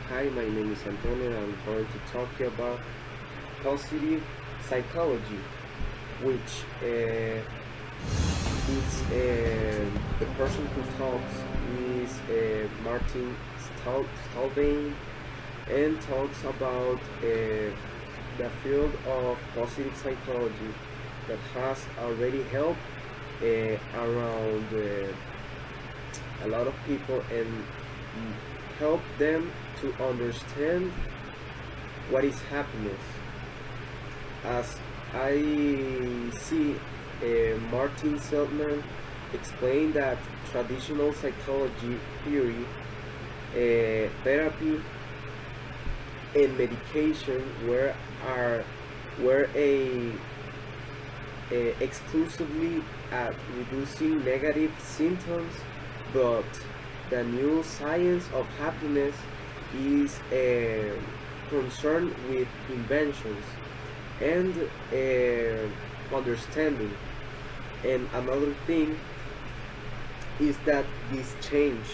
Hi, my name is Antonio and I'm going to talk to you about positive psychology, which is the person who talks is Martin Stalbein and talks about the field of positive psychology that has already helped around a lot of people and help them to understand what is happiness. As I see, Martin Seligman explained that traditional psychology theory, therapy, and medication were exclusively at reducing negative symptoms, but the new science of happiness is concerned with inventions and understanding. And another thing is that this change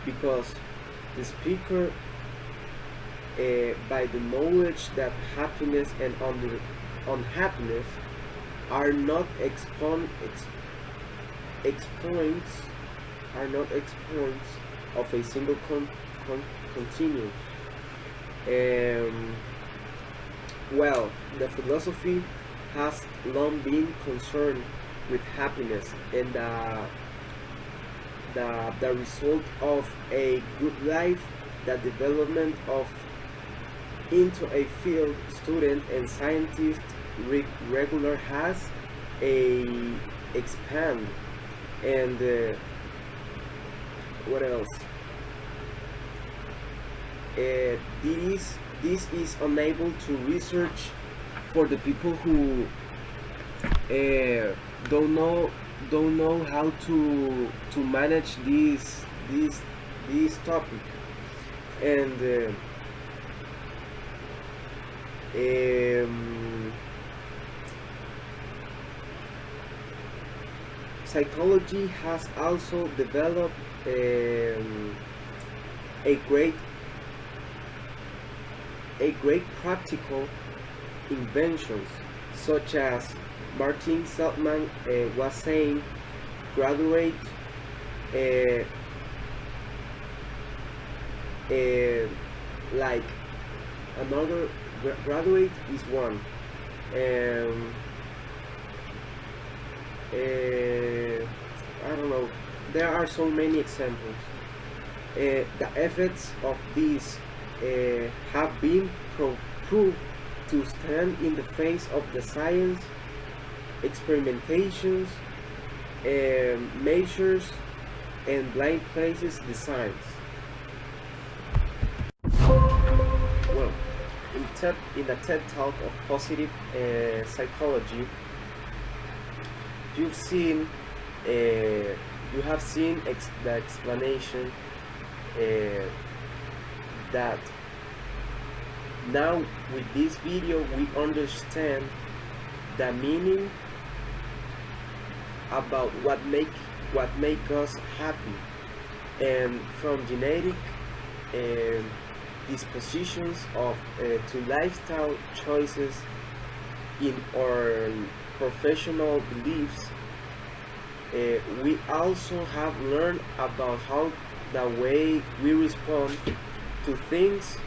because the speaker, by the knowledge that happiness and unhappiness are not expoints of a single continuum. Um, well, the philosophy has long been concerned with happiness and the result of a good life, the development of into a field student and scientist regular has a expand and what else? This is unable to research for the people who uh, don't know how to manage this topic and psychology has also developed a great practical inventions such as Martin Seligman was saying graduate uh, like another graduate is one I don't know, there are so many examples. The effects of these have been proved to stand in the face of the science, experimentations, measures, and blind places designs. Well, in the TED Talk of positive psychology, you've seen you have seen the explanation that now with this video we understand the meaning about what make us happy, and from genetic dispositions of to lifestyle choices in our professional beliefs. We also have learned about how the way we respond to things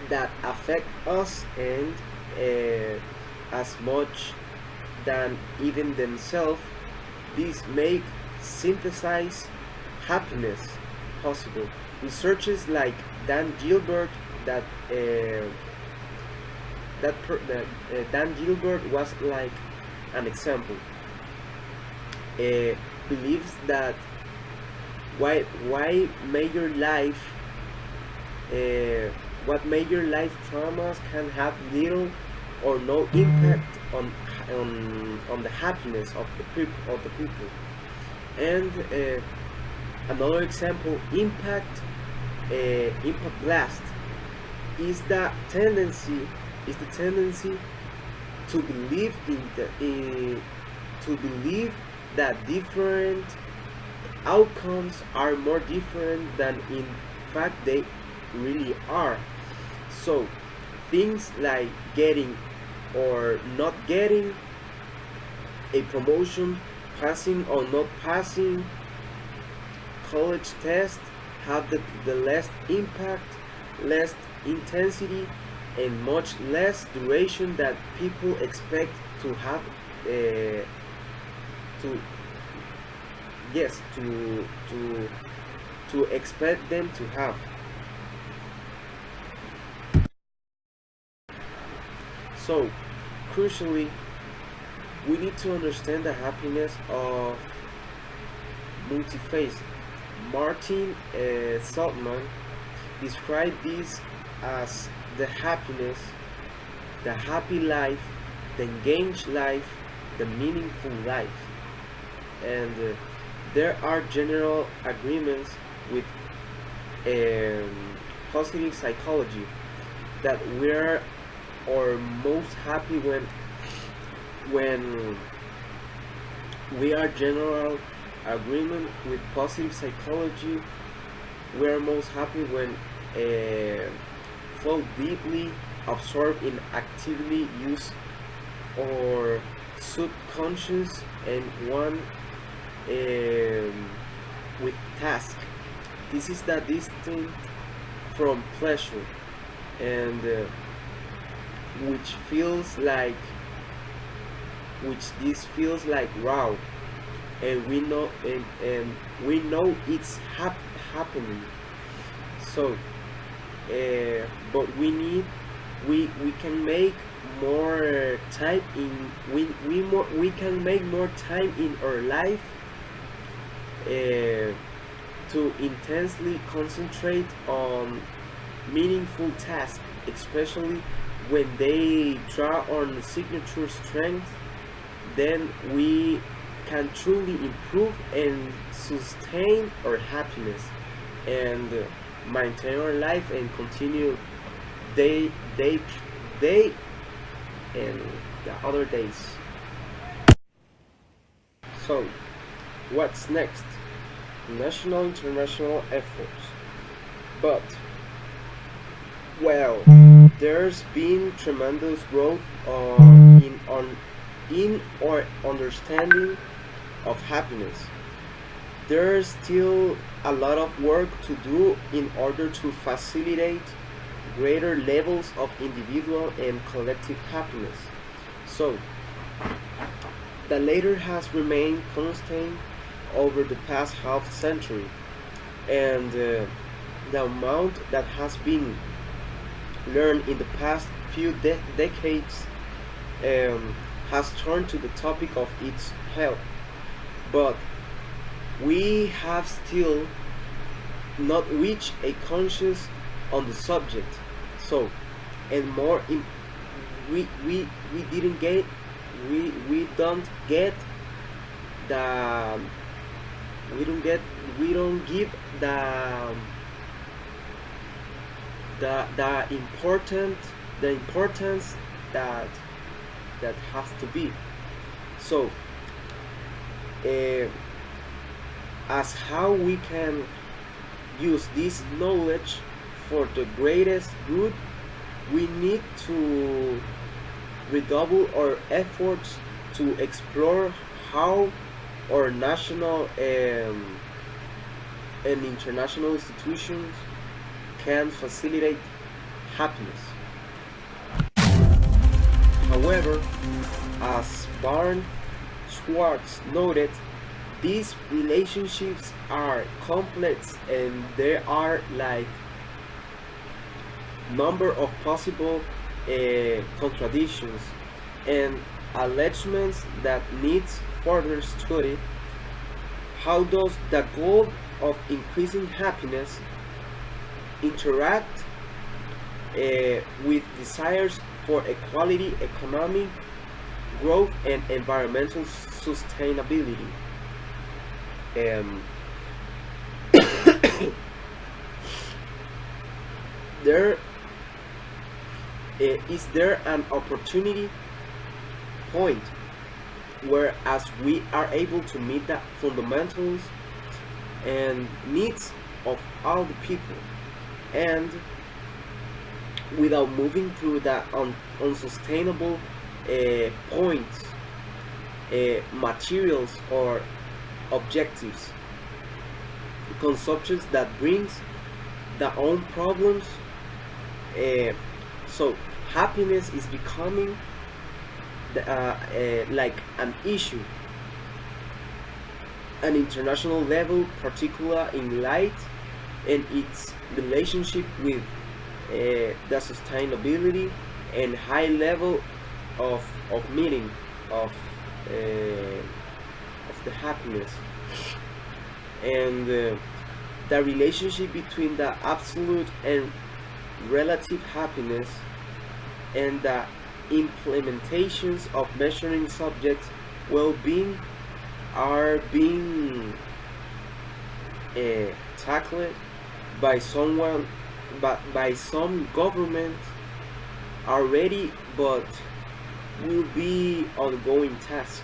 that affect us and as much than even themselves, these make synthesize happiness possible. Researchers like Dan Gilbert Dan Gilbert was like an example. Believes that why major life what major life traumas can have little or no impact on the happiness of the people. And another example, impact blast is the tendency to believe that different outcomes are more different than in fact really are. So things like getting or not getting a promotion, passing or not passing college test have the less impact, less intensity, and much less duration that people expect to have. To yes, to expect them to have. So, crucially, we need to understand the happiness of multi-phase. Martin Seligman described this as the happiness, the happy life, the engaged life, the meaningful life. And there are general agreements with positive psychology that we're or most happy when we are general agreement with positive psychology. We are most happy when fall deeply absorbed in actively used or subconscious and one with task. This is the distinct from pleasure, and which feels like which this feels like raw, and we know it's happening. So but we can make more time in we can make more time in our life to intensely concentrate on meaningful tasks, especially when they draw on signature strengths. Then we can truly improve and sustain our happiness and maintain our life and continue day and the other days. So what's next? National international efforts. But well, there's been tremendous growth in our understanding of happiness. There's still a lot of work to do in order to facilitate greater levels of individual and collective happiness. So, the latter has remained constant over the past half century, and the amount that has been learned in the past few decades has turned to the topic of its health. But we have still not reached a conscious on the subject. So, and more in, we didn't get we don't get the we don't give the importance that has to be. So uh, as how we can use this knowledge for the greatest good, we need to redouble our efforts to explore how our national and international institutions can facilitate happiness. However, as Barn Schwartz noted, these relationships are complex and there are like number of possible contradictions and allegements that needs further study. How does the goal of increasing happiness interact with desires for equality, economic growth, and environmental sustainability? Um, there is there an opportunity point where as we are able to meet the fundamentals and needs of all the people, and without moving through that unsustainable points, materials or objectives, consumptions that brings their own problems. uh, so happiness is becoming like an issue, an international level, particular in light and its relationship with the sustainability and high level of meaning of the happiness, and the relationship between the absolute and relative happiness and the implementations of measuring subjects well-being are being tackled by someone, but by some government already, but will be ongoing task.